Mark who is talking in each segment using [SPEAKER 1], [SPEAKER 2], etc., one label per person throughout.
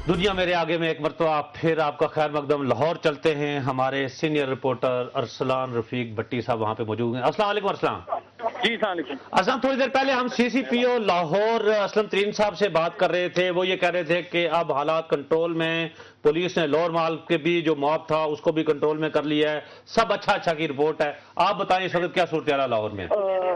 [SPEAKER 1] दुनिया मेरे आगे में एक मरतबा फिर आपका खैर मकदम। लाहौर चलते हैं, हमारे सीनियर रिपोर्टर अरसलान रफीक भट्टी साहब वहां पे मौजूद हैं। अस्सलाम वालेकुम अरसलान।
[SPEAKER 2] जी सलाम।
[SPEAKER 1] असलम, थोड़ी देर पहले हम सीसीपीओ लाहौर असलम तरीन साहब से बात कर रहे थे। वो ये कह रहे थे कि अब हालात कंट्रोल में, पुलिस ने लोअर माल के भी जो मॉब था उसको भी कंट्रोल में कर लिया है, सब अच्छा की रिपोर्ट है। आप बताएं इस वक्त क्या सूरत है लाहौर में?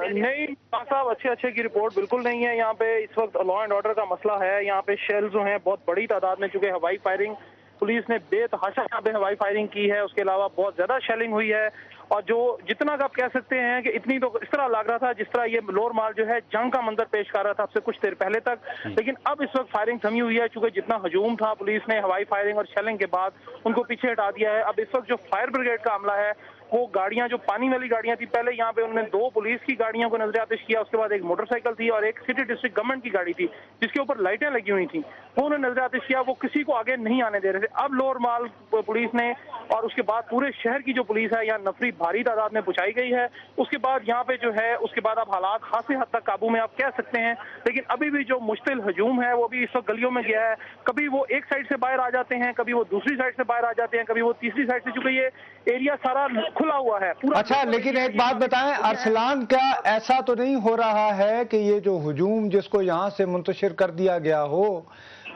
[SPEAKER 2] नहीं साहब, अच्छे की रिपोर्ट बिल्कुल नहीं है। यहाँ पे इस वक्त लॉ एंड ऑर्डर का मसला है। यहाँ पे शेल जो हैं बहुत बड़ी तादाद में, चूंकि हवाई फायरिंग पुलिस ने बेतहाशा यहाँ पे हवाई फायरिंग की है, उसके अलावा बहुत ज्यादा शेलिंग हुई है। और जो जितना आप कह सकते हैं कि इतनी, तो इस तरह लग रहा था जिस तरह ये लोअर माल जो है जंग का मंजर पेश कर रहा था अब से कुछ देर पहले तक। लेकिन अब इस वक्त फायरिंग थमी हुई है, चूंकि जितना हजूम था पुलिस ने हवाई फायरिंग और शेलिंग के बाद उनको पीछे हटा दिया है। अब इस वक्त जो फायर ब्रिगेड का अमला है, वो गाड़ियां जो पानी वाली गाड़ियां थी, पहले यहाँ पे उन्होंने 2 पुलिस की गाड़ियों को नजर आतिश किया, उसके बाद एक मोटरसाइकिल थी और एक सिटी डिस्ट्रिक्ट गवर्नमेंट की गाड़ी थी जिसके ऊपर लाइटें लगी हुई थी, वो उन्होंने नजर आतिश किया। वो किसी को आगे नहीं आने दे रहे थे। अब लोअर माल पुलिस ने और उसके बाद पूरे शहर की जो पुलिस है यहाँ नफरी भारी तादाद में पहुंचाई गई है। उसके बाद यहाँ पे जो है, उसके बाद अब हालात खासी हद तक काबू में आप कह सकते हैं। लेकिन अभी भी जो मुश्तिल हजूम है वो भी इस वक्त गलियों में गया है। कभी वो एक साइड से बाहर आ जाते हैं, कभी वो दूसरी साइड से बाहर आ जाते हैं, कभी वो तीसरी साइड से, चूंकि ये एरिया सारा खुला हुआ है पूरा।
[SPEAKER 3] अच्छा, लेकिन एक बात बताएं अरसलान, क्या ऐसा तो नहीं हो रहा है कि ये जो हुजूम जिसको यहाँ से मुंतशिर कर दिया गया हो,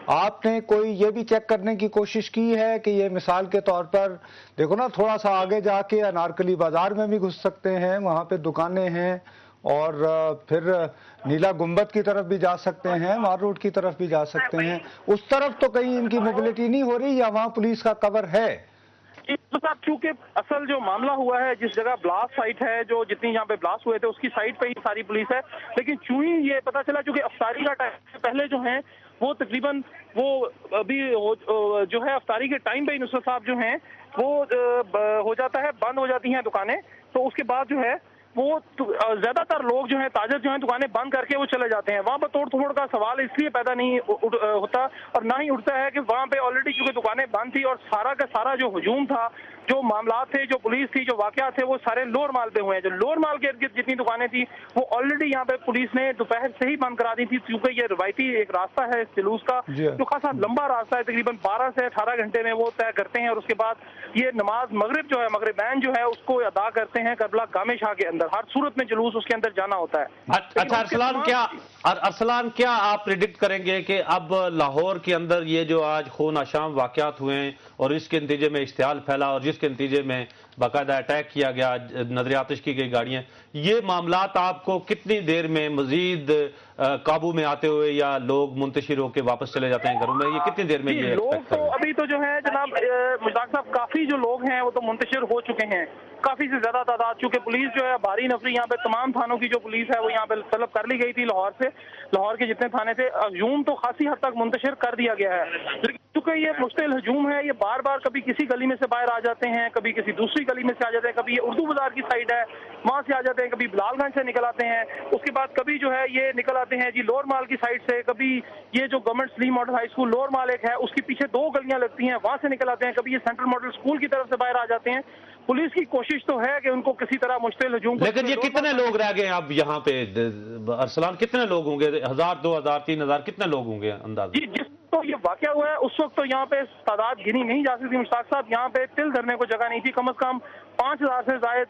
[SPEAKER 3] आपने कोई ये भी चेक करने की कोशिश की है कि ये मिसाल के तौर पर देखो ना, थोड़ा सा आगे जाके अनारकली बाजार में भी घुस सकते हैं, वहाँ पे दुकानें हैं, और फिर नीला गुंबद की तरफ भी जा सकते हैं, मार रोड की तरफ भी जा सकते हैं। उस तरफ तो कहीं इनकी मोबिलिटी नहीं हो रही, या वहाँ पुलिस का कवर है?
[SPEAKER 2] तो साहब, चूंकि असल जो मामला हुआ है, जिस जगह ब्लास्ट साइट है, जो जितनी यहाँ पे ब्लास्ट हुए थे उसकी साइट पे ही सारी पुलिस है। लेकिन चूं ही ये पता चला, चूंकि अफ्तारी का टाइम पहले जो है वो तकरीबन वो अभी जो है अफ्तारी के टाइम पे नुसरत साहब जो हैं वो हो जाता है, बंद हो जाती हैं दुकानें। तो उसके बाद जो है वो ज्यादातर लोग जो हैं, ताजर जो हैं, दुकानें बंद करके वो चले जाते हैं। वहां पर तोड़ फोड़ का सवाल इसलिए पैदा नहीं होता और ना ही उठता है कि वहां पे ऑलरेडी क्योंकि दुकानें बंद थी और सारा का सारा जो हजूम था, जो मामला थे, जो पुलिस थी, जो वाकयात थे, वो सारे लोअर माल पे हुए हैं। जो लोअर माल के इर्द गिर्द जितनी दुकानें थी वो ऑलरेडी यहाँ पे पुलिस ने दोपहर से ही बंद करा दी थी, क्योंकि ये रवायती एक रास्ता है इस जुलूस का जो खासा लंबा रास्ता है, तकरीबन 12 से 18 घंटे में वो तय करते हैं। और उसके बाद ये नमाज मगरिब जो है, मगरिबैन जो है, उसको अदा करते हैं करबला गामे शाह के अंदर। हर सूरत में जुलूस उसके अंदर जाना होता है।
[SPEAKER 1] अच्छा अरसलान, क्या आप प्रिडिक्ट करेंगे कि अब लाहौर के अंदर ये जो आज खून आशाम वाकयात हुए हैं और इसके नतीजे में इश्तियाल फैला और जिसके नतीजे में बाकायदा अटैक किया गया, नजर आतिश की गई गाड़ियां, ये मामलात आपको कितनी देर में मजीद काबू में आते हुए या लोग मुंतशिर होकर वापस चले जाते हैं घरों में, ये कितनी देर में? ये
[SPEAKER 2] लोग तो अभी तो जो है जनाब मुश्ताक साहब, काफी जो लोग हैं वो तो मुंतशिर हो चुके हैं, काफी से ज्यादा तादाद। चूंकि पुलिस जो है भारी नफरी यहाँ पे तमाम थानों की जो पुलिस है वो यहाँ पे तलब कर ली गई थी लाहौर से। लाहौर के जितने थाने थे हजूम तो खासी हद तक मुंतशिर कर दिया गया है। चूंकि ये मुश्तिल हजूम है, ये बार बार कभी किसी गली में से बाहर आ जाते हैं, कभी किसी दूसरी गली में से आ जाते हैं, कभी ये उर्दू बाजार की साइड है वहां से आ जाते हैं, कभी बिलालगंज से निकल आते हैं, उसके बाद कभी जो है ये निकल आते हैं जी लोअर माल की साइड से, कभी ये जो government Saleem model high school Lower Mall एक है उसके पीछे 2 गलियां लगती हैं, वहां से निकल आते हैं, कभी ये सेंट्रल मॉडल स्कूल की तरफ से बाहर आ जाते हैं। पुलिस की कोशिश तो है कि उनको किसी तरह मुश्तिल हजूम।
[SPEAKER 1] लेकिन ये कितने लोग रह गए अब यहाँ पे अरसलान? कितने लोग होंगे? 1000, 2000, 3000 कितने लोग होंगे अंदाजा?
[SPEAKER 2] जी, जिस तो ये वाकया हुआ है उस वक्त तो यहाँ पे तादाद गिनी नहीं जा सकती मुश्ताक साहब। यहाँ पे तिल धरने को जगह नहीं थी। कम से कम 5000 से ज्यादा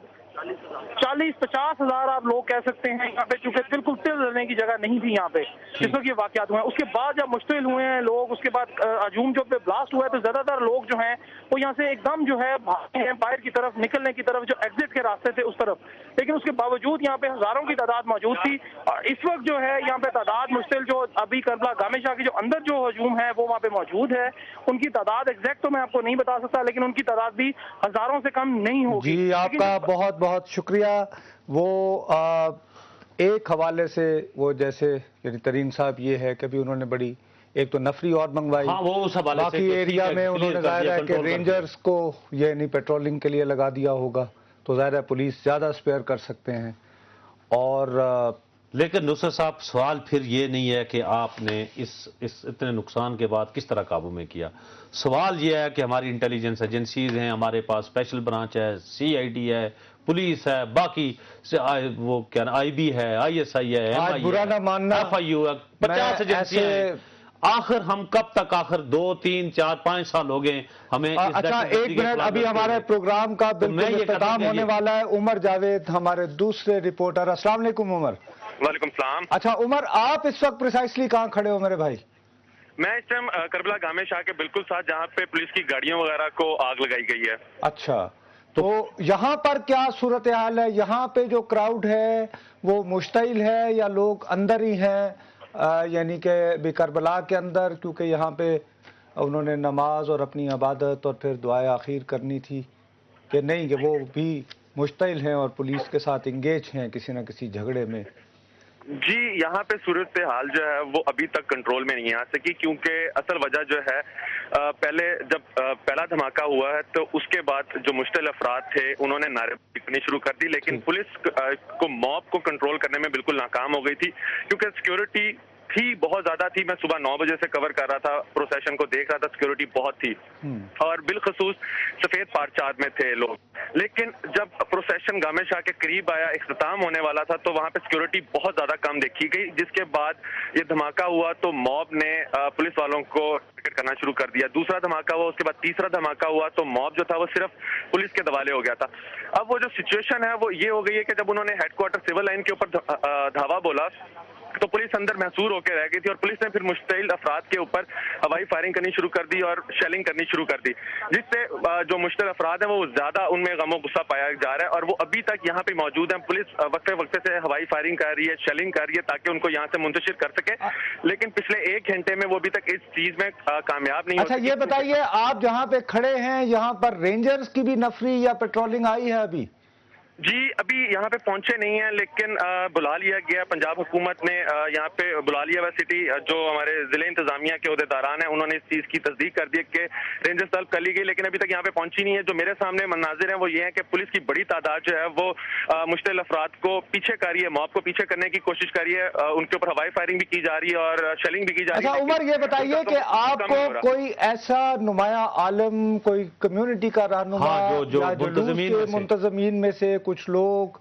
[SPEAKER 2] 40-50 हजार आप लोग कह सकते हैं यहाँ पे, चूंकि बिल्कुल तिल धरने की जगह नहीं थी यहाँ पे जिस वक्त ये वाकयात हुए हैं। उसके बाद जब मुश्तिल हुए हैं लोग, उसके बाद हजूम जो पे ब्लास्ट हुआ है, तो ज्यादातर लोग जो हैं वो यहाँ से एकदम जो है भागे हैं बाहर की तरफ, निकलने की तरफ, जो एग्जिट के रास्ते थे उस तरफ। लेकिन उसके बावजूद यहाँ पे हजारों की तादाद मौजूद थी। और इस वक्त जो है यहाँ पे तादाद मुश्तिल जो अभी करबला गामे शाह की जो अंदर जो हजूम है वो वहाँ पे मौजूद है, उनकी तादाद एग्जैक्ट तो मैं आपको नहीं बता सकता, लेकिन उनकी तादाद भी हजारों से कम नहीं होगी।
[SPEAKER 3] जी, आपका बहुत बहुत शुक्रिया। वो एक हवाले से वो जैसे यानी तरीन साहब ये है कि भी उन्होंने बड़ी एक तो नफरी और मंगवाई,
[SPEAKER 1] हाँ, वो उस हवाले
[SPEAKER 3] बाकी एरिया में उन्होंने ज़ाहिर है कि रेंजर्स को ये नहीं पेट्रोलिंग के लिए लगा दिया होगा, तो ज़ाहिर है पुलिस ज़्यादा स्पेयर कर सकते हैं। और
[SPEAKER 1] लेकिन नुसरत साहब, सवाल फिर ये नहीं है कि आपने इस इतने नुकसान के बाद किस तरह काबू में किया। सवाल ये है कि हमारी इंटेलिजेंस एजेंसीज हैं, हमारे पास स्पेशल ब्रांच है, CID है, पुलिस है, बाकी वो क्या IB है, ISI है,
[SPEAKER 3] बुरा ना मानना,
[SPEAKER 1] FIU है, 50 एजेंसियां हैं। आखिर हम कब तक, आखिर 2, 3, 4, 5 साल हो गए हमें।
[SPEAKER 3] अच्छा, एक मिनट, अभी हमारे प्रोग्राम का बिल्कुल इख्तिताम होने वाला है। उमर जावेद हमारे दूसरे रिपोर्टर। अस्सलाम वालेकुम उमर।
[SPEAKER 4] वालेकुम सलाम।
[SPEAKER 3] अच्छा उमर, आप इस वक्त प्रिसाइसली कहाँ खड़े हो मेरे भाई?
[SPEAKER 4] मैं इस टाइम करबला गामे शाह के बिल्कुल साथ, जहाँ पे पुलिस की गाड़ियों वगैरह को आग लगाई गई है।
[SPEAKER 3] अच्छा, तो यहाँ पर क्या सूरत हाल है? यहाँ पे जो क्राउड है वो मुश्तइल है या लोग अंदर ही हैं, यानी कि करबला के अंदर, क्योंकि यहाँ पे उन्होंने नमाज और अपनी इबादत और फिर दुआए आखिर करनी थी, कि नहीं कि वो भी मुश्तइल हैं और पुलिस के साथ इंगेज हैं किसी न किसी झगड़े में?
[SPEAKER 4] जी, यहाँ पे सूरत हाल जो है वो अभी तक कंट्रोल में नहीं आ सकी, क्योंकि असल वजह जो है पहले जब पहला धमाका हुआ है तो उसके बाद जो मुश्तिल अफराद थे उन्होंने नारेबाजी करनी शुरू कर दी, लेकिन पुलिस को मॉब को कंट्रोल करने में बिल्कुल नाकाम हो गई थी, क्योंकि सिक्योरिटी थी बहुत ज्यादा थी। मैं सुबह 9 बजे से कवर कर रहा था, प्रोसेशन को देख रहा था, सिक्योरिटी बहुत थी और बिलखसूस सफेद पारचाद में थे लोग। लेकिन जब प्रोसेशन गामे शाह के करीब आया, इख्तिताम होने वाला था, तो वहां पे सिक्योरिटी बहुत ज्यादा कम देखी गई, जिसके बाद ये धमाका हुआ तो मॉब ने पुलिस वालों को टारगेट करना शुरू कर दिया। दूसरा धमाका हुआ, उसके बाद तीसरा धमाका हुआ तो मॉब जो था वो सिर्फ पुलिस के दवाले हो गया था। अब वो जो सिचुएशन है वो ये हो गई है कि जब उन्होंने हेडक्वार्टर सिविल लाइन के ऊपर धावा बोला तो पुलिस अंदर महसूर होकर रह गई थी और पुलिस ने फिर मुश्तिल अफराद के ऊपर हवाई फायरिंग करनी शुरू कर दी और शेलिंग करनी शुरू कर दी, जिससे जो मुश्तिल अफराद हैं वो ज्यादा उनमें गमो गुस्सा पाया जा रहा है और वो अभी तक यहाँ पे मौजूद हैं। पुलिस वक्फे वक्फे से हवाई फायरिंग कर रही है, शेलिंग कर रही है ताकि उनको यहाँ से मुंतशिर कर सके, लेकिन पिछले 1 घंटे में वो अभी तक इस चीज में कामयाब नहीं हो
[SPEAKER 3] सकी। अच्छा ये बताइए, आप जहाँ पे खड़े हैं यहाँ पर रेंजर्स की भी नफरी या पेट्रोलिंग आई है अभी?
[SPEAKER 4] जी, अभी यहाँ पे पहुंचे नहीं है, लेकिन बुला लिया गया, पंजाब हुकूमत ने यहाँ पे बुला लिया। सिटी जो हमारे जिले इंतजामिया के अहदेदारान हैं उन्होंने इस चीज की तस्दीक कर दी कि रेंजर्स तलब कर ली गई, लेकिन अभी तक यहाँ पे पहुंची नहीं है। जो मेरे सामने मनाजिर हैं वो ये है कि पुलिस की बड़ी तादाद जो है वो मुश्तिल अफराद को पीछे कर रही है, मॉब को पीछे करने की कोशिश कर रही है, उनके ऊपर हवाई फायरिंग भी की जा रही है और शेलिंग भी की जा रही है।
[SPEAKER 3] अच्छा उमर, ये बताइए कि आपको कोई ऐसा नुमाया आलम, कोई कम्युनिटी का रहनुमा या जो मुंतजमीन में से कुछ लोग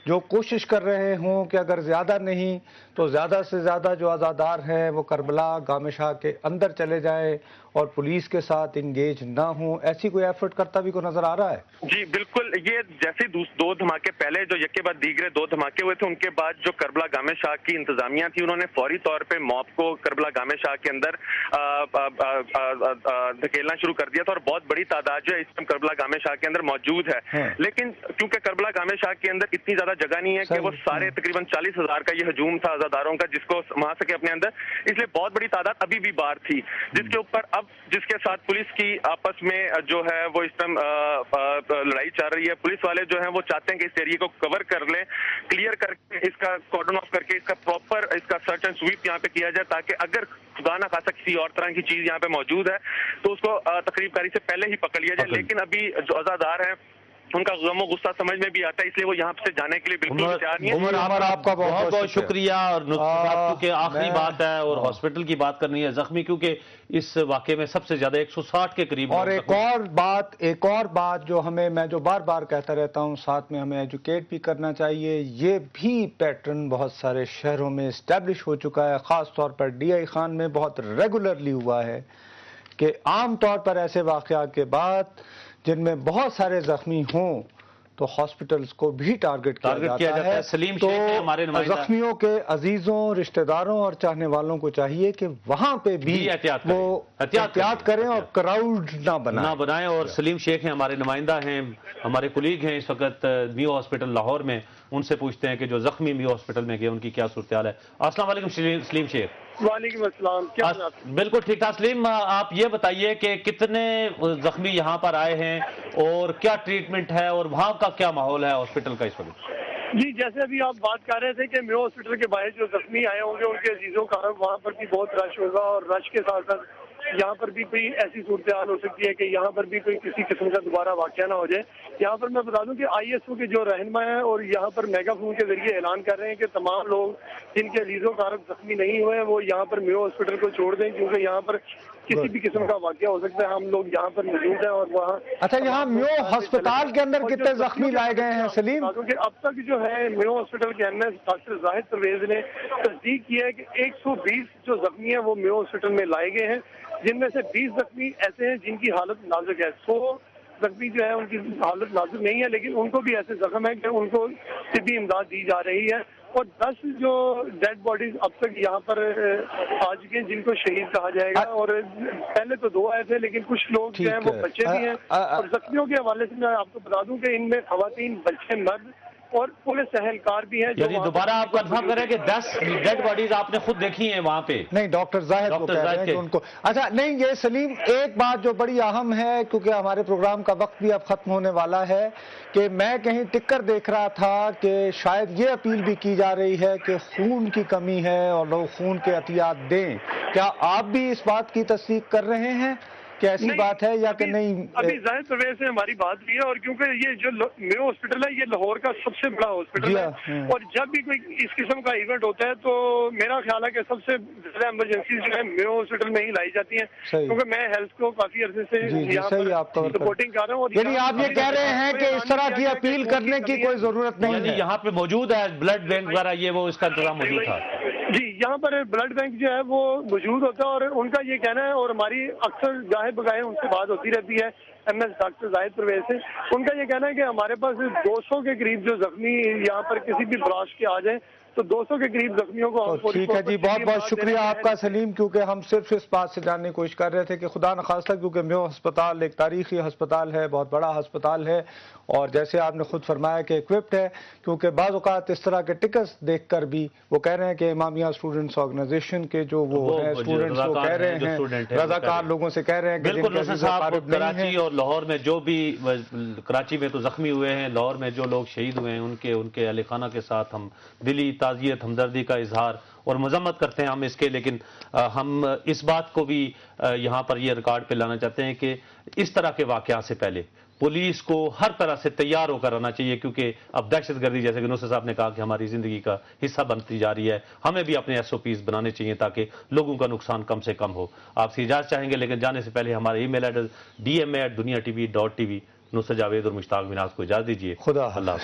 [SPEAKER 3] जो कोशिश कर रहे हों कि अगर ज्यादा नहीं तो ज्यादा से ज्यादा जो आज़ादार हैं वो करबला गामे शाह के अंदर चले जाएं और पुलिस के साथ इंगेज ना हो, ऐसी कोई एफर्ट करता भी को नजर आ रहा है?
[SPEAKER 4] जी बिल्कुल, ये जैसे 2 धमाके पहले जो यके बाद दीगरे 2 धमाके हुए थे, उनके बाद जो करबला गामे शाह की इंतजामिया थी उन्होंने फौरी तौर पे मॉब को करबला गामे शाह के अंदर धकेलना शुरू कर दिया था और बहुत बड़ी तादाद जो है इस टाइम करबला गामे शाह के अंदर मौजूद है। लेकिन क्योंकि करबला गामे शाह के अंदर इतनी ज्यादा जगह नहीं है कि वो सारे तकरीबन 40,000 का ये हजूम था आज़ादारों का जिसको समा सके अपने अंदर, इसलिए बहुत बड़ी तादाद अभी भी बाहर थी, जिसके ऊपर अब जिसके साथ पुलिस की आपस में जो है वो इस टाइम लड़ाई चल रही है। पुलिस वाले जो हैं वो चाहते हैं कि इस एरिया को कवर कर लें, क्लियर करके इसका कॉर्डन ऑफ करके इसका प्रॉपर इसका सर्च एंड स्वीप यहाँ पे किया जाए, ताकि अगर खुदा ना खासा किसी और तरह की चीज यहाँ पे मौजूद है तो उसको तकरीबकारी से पहले ही पकड़ लिया जाए। लेकिन अभी जो आज़ादार हैं उनका गमो गुस्सा समझ में भी आता है, इसलिए वो यहाँ से जाने के लिए बिल्कुल तैयार नहीं है।
[SPEAKER 1] उमर आपका बहुत बहुत शुक्रिया। और क्योंकि आखिरी बात है और हॉस्पिटल की बात करनी है, जख्मी क्योंकि इस वाकये में सबसे ज्यादा 160 के करीब।
[SPEAKER 3] और एक और बात जो मैं जो बार बार कहता रहता हूँ, साथ में हमें एजुकेट भी करना चाहिए, ये भी पैटर्न बहुत सारे शहरों में इस्टेब्लिश हो चुका है, खास तौर पर DI खान में बहुत रेगुलरली हुआ है कि आम तौर पर ऐसे वाकयात के बाद जिनमें बहुत सारे जख्मी हों तो हॉस्पिटल्स को भी टारगेट किया जाता है।
[SPEAKER 1] सलीम
[SPEAKER 3] तो
[SPEAKER 1] हमारे
[SPEAKER 3] जख्मियों के अजीजों, रिश्तेदारों और चाहने वालों को चाहिए कि वहां पे भी वो एहतियात करें और क्राउड ना
[SPEAKER 1] बनाएं। और सलीम शेख हैं, हमारे नुमाइंदा हैं, हमारे कुलीग हैं इस वक्त मियो हॉस्पिटल लाहौर में, उनसे पूछते हैं कि जो जख्मी मियो हॉस्पिटल में गए उनकी क्या सूरत हाल है। अस्सलाम वालेकुम सलीम शेख।
[SPEAKER 5] वालेकुम अस्सलाम, क्या
[SPEAKER 1] बिल्कुल ठीक ठाक। सलीम, आप ये बताइए कि कितने जख्मी यहाँ पर आए हैं और क्या ट्रीटमेंट है और वहाँ का क्या माहौल है हॉस्पिटल का इस वक्त?
[SPEAKER 5] जी, जैसे अभी आप बात कर रहे थे कि मियो हॉस्पिटल के बाहर जो जख्मी आए होंगे उनके अजीजों का वहाँ पर भी बहुत रश होगा और रश के साथ साथ यहाँ पर भी कोई ऐसी सूरत हाल हो सकती है कि यहाँ पर भी कोई किसी किस्म का दोबारा वाकया ना हो जाए। यहाँ पर मैं बता दूं कि ISO के जो रहनुमा हैं और यहाँ पर मेगाफोन के जरिए ऐलान कर रहे हैं कि तमाम लोग जिनके अजीजों कारब जख्मी नहीं हुए वो यहाँ पर मियो हॉस्पिटल को छोड़ दें, क्योंकि यहाँ पर किसी भी किस्म का वाकया हो सकता है। हम लोग यहाँ पर मौजूद हैं और वहाँ
[SPEAKER 3] अच्छा, यहाँ म्यो अस्पताल के अंदर कितने जख्मी लाए गए हैं सलीम?
[SPEAKER 5] क्योंकि अब तक जो है म्यो हॉस्पिटल के एमएस डॉक्टर जाहिद परवेज ने तस्दीक किया है कि 120 जो जख्मी हैं वो म्यो हॉस्पिटल में लाए गए हैं, जिनमें से 20 जख्मी ऐसे हैं जिनकी हालत नाजुक है। 100 जख्मी जो है उनकी हालत नाजुक नहीं है, लेकिन उनको भी ऐसे जख्म है कि उनको तिब्बी इमदाद दी जा रही है। और 10 जो डेड बॉडीज अब तक यहाँ पर आ चुके हैं जिनको शहीद कहा जाएगा। और पहले तो 2 आए थे, लेकिन कुछ लोग जो हैं वो बच्चे भी हैं। और जख्मियों के हवाले से मैं आपको बता दूं कि इनमें खवातीन, बच्चे, मर्द और पुलिस एहलकार भी हैं।
[SPEAKER 1] यानी दोबारा आप कंफर्म करें कि 10 डेड बॉडीज आपने खुद देखी हैं वहाँ पे?
[SPEAKER 3] नहीं, डॉक्टर जाहिद को कह रहे हैं कि उनको। अच्छा, नहीं, ये सलीम एक बात जो बड़ी अहम है, क्योंकि हमारे प्रोग्राम का वक्त भी अब खत्म होने वाला है, कि मैं कहीं टिक्कर देख रहा था कि शायद ये अपील भी की जा रही है कि खून की कमी है और लोग खून के एहतियात दें। क्या आप भी इस बात की तस्दीक कर रहे हैं कि ऐसी बात है या कि नहीं?
[SPEAKER 5] अभी जाहिद परवेज से हमारी बात हुई है, और क्योंकि ये जो म्यो हॉस्पिटल है ये लाहौर का सबसे बड़ा हॉस्पिटल है, और जब भी कोई इस किस्म का इवेंट होता है तो मेरा ख्याल है कि सबसे ज्यादा इमरजेंसी जो है म्यो हॉस्पिटल में ही लाई जाती है, क्योंकि मैं हेल्थ को काफी अरसे से यहाँ पर सपोर्टिंग कर रहा हूँ।
[SPEAKER 3] यानी आप ये कह रहे हैं कि इस तरह की अपील करने की कोई जरूरत नहीं है?
[SPEAKER 1] यहाँ पे मौजूद है ब्लड बैंक वगैरह, ये वो इसका इंतजाम मौजूद था
[SPEAKER 5] जी। यहाँ पर ब्लड बैंक जो है वो मौजूद होता है, और उनका ये कहना है, और हमारी अक्सर गाहे बगाहे उनसे बात होती रहती है एमएस डॉक्टर जाहिद परवेज से, उनका ये कहना है कि हमारे पास 200 के करीब जो जख्मी यहाँ पर किसी भी ब्रांच के आ जाए तो 200 के करीब जख्मियों को
[SPEAKER 3] तो ठीक है जी, बहुत बहुत शुक्रिया आपका सलीम, क्योंकि हम सिर्फ इस बात से जानने की कोशिश कर रहे थे कि खुदा न खास्ता, क्योंकि म्यो अस्पताल एक तारीखी अस्पताल है, बहुत बड़ा अस्पताल है, और जैसे आपने खुद फरमाया कि इक्विप्ड है, क्योंकि बाज़ औक़ात इस तरह के टिकट्स देखकर भी वो कह रहे हैं कि इमामिया स्टूडेंट्स ऑर्गेनाइजेशन के जो वो है स्टूडेंट्स वो कह रहे हैं, रज़ाकार लोगों से कह रहे हैं कि
[SPEAKER 1] कराची और लाहौर में जो भी, कराची में तो जख्मी हुए हैं, लाहौर में जो लोग शहीद हुए हैं उनके अहले खाना के साथ हम दिली ताज़ियत, हमदर्दी का इजहार और मजम्मत करते हैं हम इसके। लेकिन हम इस बात को भी यहाँ पर ये रिकॉर्ड पे लाना चाहते हैं कि इस तरह के वाक़यात से पहले पुलिस को हर तरह से तैयार होकर रहना चाहिए, क्योंकि अब दहशतगर्दी, जैसे कि नुसरत साहब ने कहा, कि हमारी ज़िंदगी का हिस्सा बनती जा रही है। हमें भी अपने SOPs बनाने चाहिए ताकि लोगों का नुकसान कम से कम हो। आपसे इजाज़त चाहेंगे, लेकिन जाने से पहले हमारा email address dma@duniatv.tv। Nusrat Javed और मुश्ताक मिनाज को इजाज़त दीजिए।
[SPEAKER 3] खुदा
[SPEAKER 1] अल्लाह।